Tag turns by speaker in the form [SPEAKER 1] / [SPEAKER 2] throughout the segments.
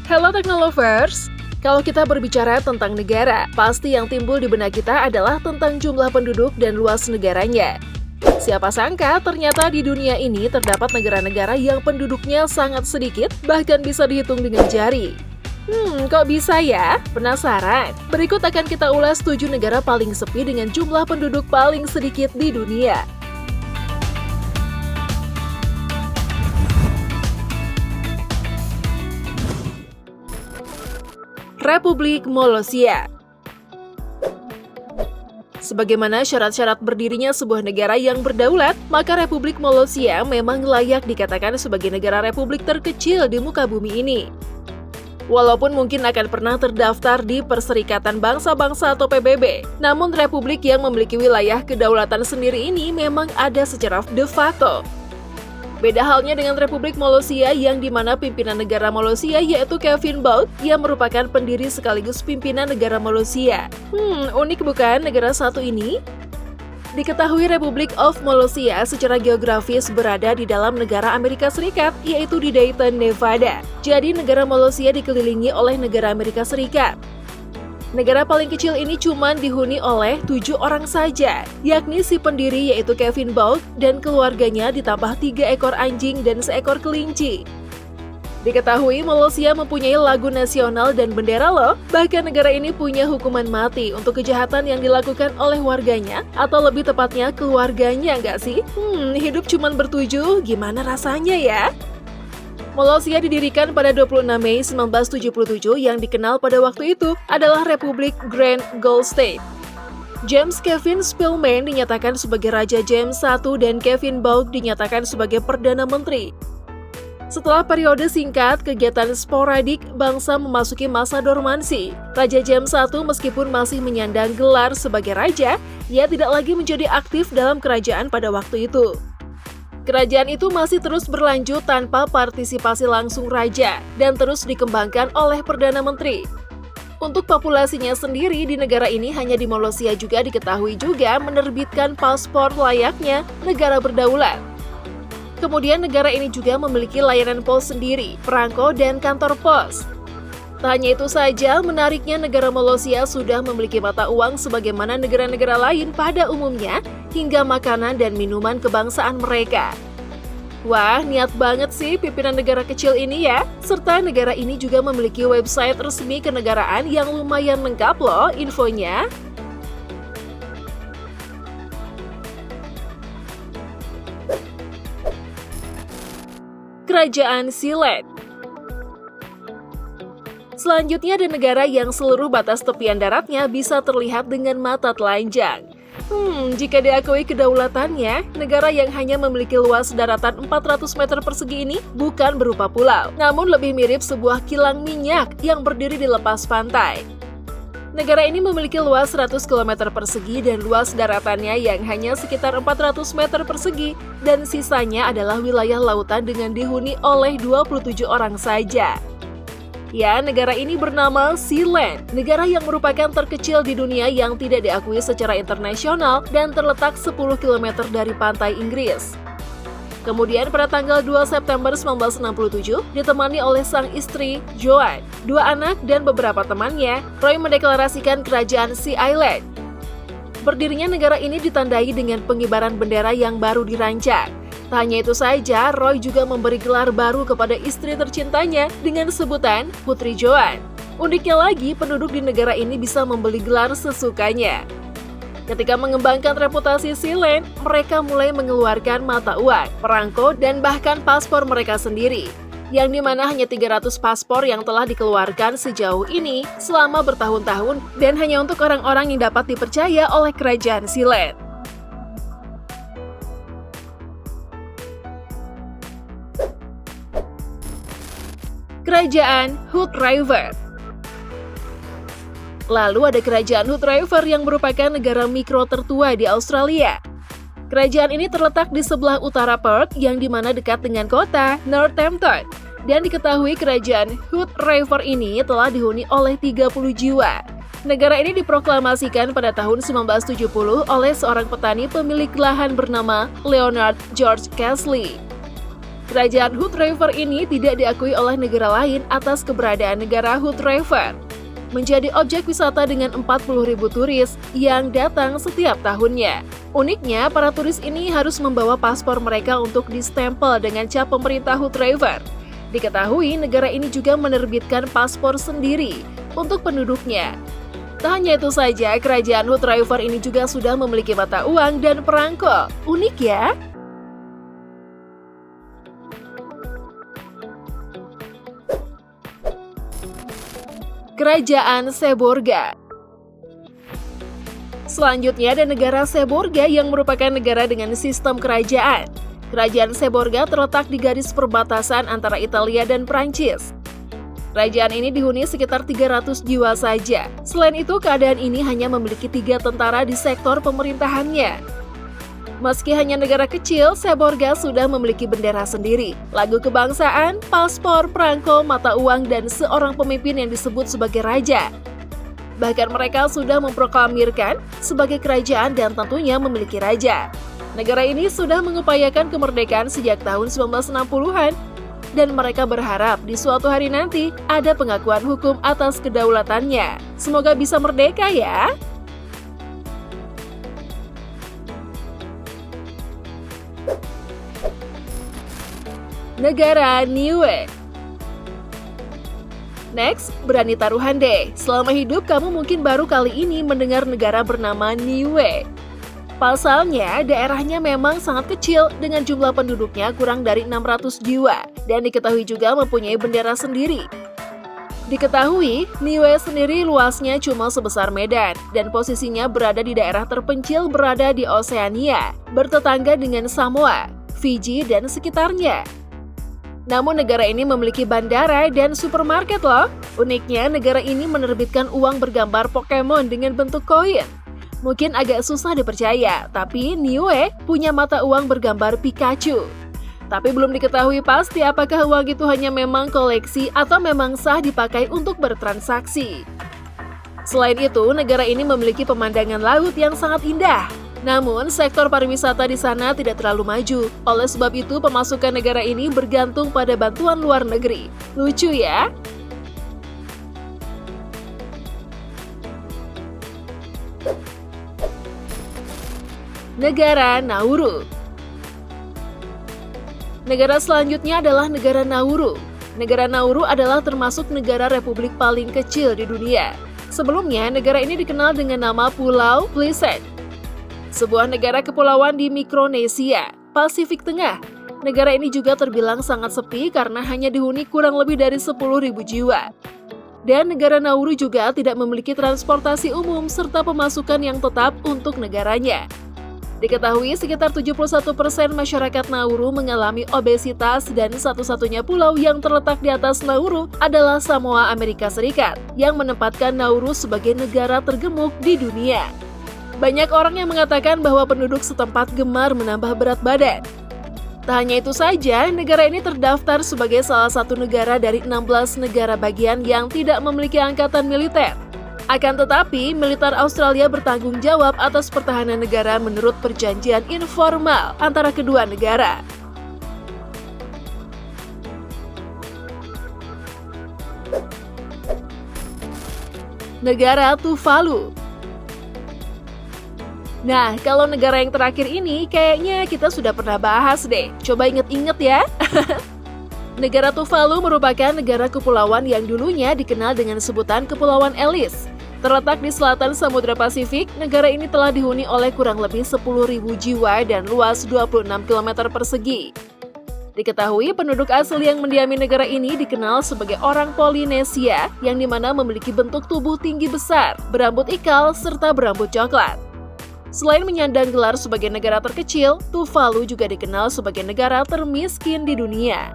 [SPEAKER 1] Halo Teknolovers! Kalau kita berbicara tentang negara, pasti yang timbul di benak kita adalah tentang jumlah penduduk dan luas negaranya. Siapa sangka ternyata di dunia ini terdapat negara-negara yang penduduknya sangat sedikit, bahkan bisa dihitung dengan jari. Kok bisa ya? Penasaran? Berikut akan kita ulas 7 negara paling sepi dengan jumlah penduduk paling sedikit di dunia. Republik Molossia. Sebagaimana syarat-syarat berdirinya sebuah negara yang berdaulat, maka Republik Molossia memang layak dikatakan sebagai negara republik terkecil di muka bumi ini. Walaupun mungkin akan pernah terdaftar di Perserikatan Bangsa-Bangsa atau PBB, namun republik yang memiliki wilayah kedaulatan sendiri ini memang ada secara de facto. Beda halnya dengan Republik Molossia yang dimana pimpinan negara Molossia yaitu Kevin Bauck yang merupakan pendiri sekaligus pimpinan negara Molossia. Unik bukan negara satu ini? Diketahui Republic of Molossia secara geografis berada di dalam negara Amerika Serikat, yaitu di Dayton, Nevada. Jadi negara Molossia dikelilingi oleh negara Amerika Serikat. Negara paling kecil ini cuma dihuni oleh 7 orang saja, yakni si pendiri yaitu Kevin Bauck dan keluarganya ditambah 3 ekor anjing dan seekor kelinci. Diketahui Molossia mempunyai lagu nasional dan bendera loh, bahkan negara ini punya hukuman mati untuk kejahatan yang dilakukan oleh warganya, atau lebih tepatnya keluarganya nggak sih? Hidup cuma bertujuh, gimana rasanya ya? Molossia didirikan pada 26 Mei 1977 yang dikenal pada waktu itu adalah Republik Grand Gulf State. James Kevin Spillman dinyatakan sebagai Raja James I dan Kevin Bauck dinyatakan sebagai Perdana Menteri. Setelah periode singkat, kegiatan sporadik bangsa memasuki masa dormansi. Raja James I meskipun masih menyandang gelar sebagai raja, ia tidak lagi menjadi aktif dalam kerajaan pada waktu itu. Kerajaan itu masih terus berlanjut tanpa partisipasi langsung raja dan terus dikembangkan oleh Perdana Menteri. Untuk populasinya sendiri di negara ini hanya di Molossia juga diketahui juga menerbitkan paspor layaknya negara berdaulat. Kemudian negara ini juga memiliki layanan pos sendiri, perangko dan kantor pos. Tak hanya itu saja, menariknya negara Molossia sudah memiliki mata uang sebagaimana negara-negara lain pada umumnya, hingga makanan dan minuman kebangsaan mereka. Wah, niat banget sih pimpinan negara kecil ini ya. Serta negara ini juga memiliki website resmi kenegaraan yang lumayan lengkap loh infonya. Kerajaan Sealand. Selanjutnya ada negara yang seluruh batas tepian daratnya bisa terlihat dengan mata telanjang. Jika diakui kedaulatannya, negara yang hanya memiliki luas daratan 400 meter persegi ini bukan berupa pulau, namun lebih mirip sebuah kilang minyak yang berdiri di lepas pantai. Negara ini memiliki luas 100 km persegi dan luas daratannya yang hanya sekitar 400 meter persegi, dan sisanya adalah wilayah lautan dengan dihuni oleh 27 orang saja. Ya, negara ini bernama Sealand, negara yang merupakan terkecil di dunia yang tidak diakui secara internasional dan terletak 10 km dari pantai Inggris. Kemudian pada tanggal 2 September 1967, ditemani oleh sang istri, Joan, 2 anak dan beberapa temannya, Roy mendeklarasikan kerajaan Sea Island. Berdirinya negara ini ditandai dengan pengibaran bendera yang baru dirancang. Tak hanya itu saja, Roy juga memberi gelar baru kepada istri tercintanya dengan sebutan Putri Joan. Uniknya lagi, penduduk di negara ini bisa membeli gelar sesukanya. Ketika mengembangkan reputasi Sealand, mereka mulai mengeluarkan mata uang, perangko, dan bahkan paspor mereka sendiri. Yang dimana hanya 300 paspor yang telah dikeluarkan sejauh ini selama bertahun-tahun dan hanya untuk orang-orang yang dapat dipercaya oleh kerajaan Sealand. Kerajaan Hood River. Lalu ada Kerajaan Hood River yang merupakan negara mikro tertua di Australia. Kerajaan ini terletak di sebelah utara Perth yang dimana dekat dengan kota Northampton. Dan diketahui Kerajaan Hood River ini telah dihuni oleh 30 jiwa. Negara ini diproklamasikan pada tahun 1970 oleh seorang petani pemilik lahan bernama Leonard George Casely. Kerajaan Hood River ini tidak diakui oleh negara lain atas keberadaan negara Hood River. Menjadi objek wisata dengan 40.000 turis yang datang setiap tahunnya. Uniknya, para turis ini harus membawa paspor mereka untuk distempel dengan cap pemerintah Hood River. Diketahui negara ini juga menerbitkan paspor sendiri untuk penduduknya. Tak hanya itu saja, kerajaan Hood River ini juga sudah memiliki mata uang dan perangko. Unik ya? Kerajaan Seborga. Selanjutnya ada negara Seborga yang merupakan negara dengan sistem kerajaan. Kerajaan Seborga terletak di garis perbatasan antara Italia dan Prancis. Kerajaan ini dihuni sekitar 300 jiwa saja. Selain itu, keadaan ini hanya memiliki 3 tentara di sektor pemerintahannya. Meski hanya negara kecil, Seborga sudah memiliki bendera sendiri, lagu kebangsaan, paspor, perangko, mata uang, dan seorang pemimpin yang disebut sebagai raja. Bahkan mereka sudah memproklamirkan sebagai kerajaan dan tentunya memiliki raja. Negara ini sudah mengupayakan kemerdekaan sejak tahun 1960-an, dan mereka berharap di suatu hari nanti ada pengakuan hukum atas kedaulatannya. Semoga bisa merdeka ya! Negara Niue. Next, berani taruhan deh. Selama hidup kamu mungkin baru kali ini mendengar negara bernama Niue. Pasalnya, daerahnya memang sangat kecil dengan jumlah penduduknya kurang dari 600 jiwa dan diketahui juga mempunyai bendera sendiri. Diketahui, Niue sendiri luasnya cuma sebesar Medan dan posisinya berada di daerah terpencil berada di Oseania, bertetangga dengan Samoa, Fiji, dan sekitarnya. Namun negara ini memiliki bandara dan supermarket loh. Uniknya, negara ini menerbitkan uang bergambar Pokemon dengan bentuk koin. Mungkin agak susah dipercaya, tapi Niue punya mata uang bergambar Pikachu. Tapi belum diketahui pasti apakah uang itu hanya memang koleksi atau memang sah dipakai untuk bertransaksi. Selain itu, negara ini memiliki pemandangan laut yang sangat indah. Namun, sektor pariwisata di sana tidak terlalu maju. Oleh sebab itu, pemasukan negara ini bergantung pada bantuan luar negeri. Lucu ya? Negara Nauru. Negara selanjutnya adalah negara Nauru. Negara Nauru adalah termasuk negara republik paling kecil di dunia. Sebelumnya, negara ini dikenal dengan nama Pulau Pleasant. Sebuah negara kepulauan di Mikronesia, Pasifik Tengah. Negara ini juga terbilang sangat sepi karena hanya dihuni kurang lebih dari 10.000 jiwa. Dan negara Nauru juga tidak memiliki transportasi umum serta pemasukan yang tetap untuk negaranya. Diketahui sekitar 71% masyarakat Nauru mengalami obesitas dan satu-satunya pulau yang terletak di atas Nauru adalah Samoa Amerika Serikat yang menempatkan Nauru sebagai negara tergemuk di dunia. Banyak orang yang mengatakan bahwa penduduk setempat gemar menambah berat badan. Tak hanya itu saja, negara ini terdaftar sebagai salah satu negara dari 16 negara bagian yang tidak memiliki angkatan militer. Akan tetapi, militer Australia bertanggung jawab atas pertahanan negara menurut perjanjian informal antara kedua negara. Negara Tuvalu. Nah, kalau negara yang terakhir ini kayaknya kita sudah pernah bahas deh. Coba inget-inget ya. Negara Tuvalu merupakan negara kepulauan yang dulunya dikenal dengan sebutan Kepulauan Ellis. Terletak di selatan Samudra Pasifik, negara ini telah dihuni oleh kurang lebih 10.000 jiwa dan luas 26 km persegi. Diketahui penduduk asli yang mendiami negara ini dikenal sebagai orang Polinesia yang dimana memiliki bentuk tubuh tinggi besar, berambut ikal, serta berambut coklat. Selain menyandang gelar sebagai negara terkecil, Tuvalu juga dikenal sebagai negara termiskin di dunia.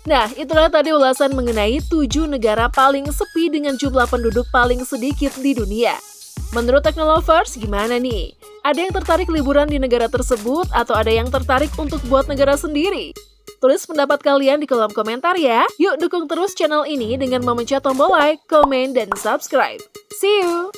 [SPEAKER 1] Nah, itulah tadi ulasan mengenai 7 negara paling sepi dengan jumlah penduduk paling sedikit di dunia. Menurut Teknolovers, gimana nih? Ada yang tertarik liburan di negara tersebut atau ada yang tertarik untuk buat negara sendiri? Tulis pendapat kalian di kolom komentar ya. Yuk dukung terus channel ini dengan memencet tombol like, komen, dan subscribe. See you!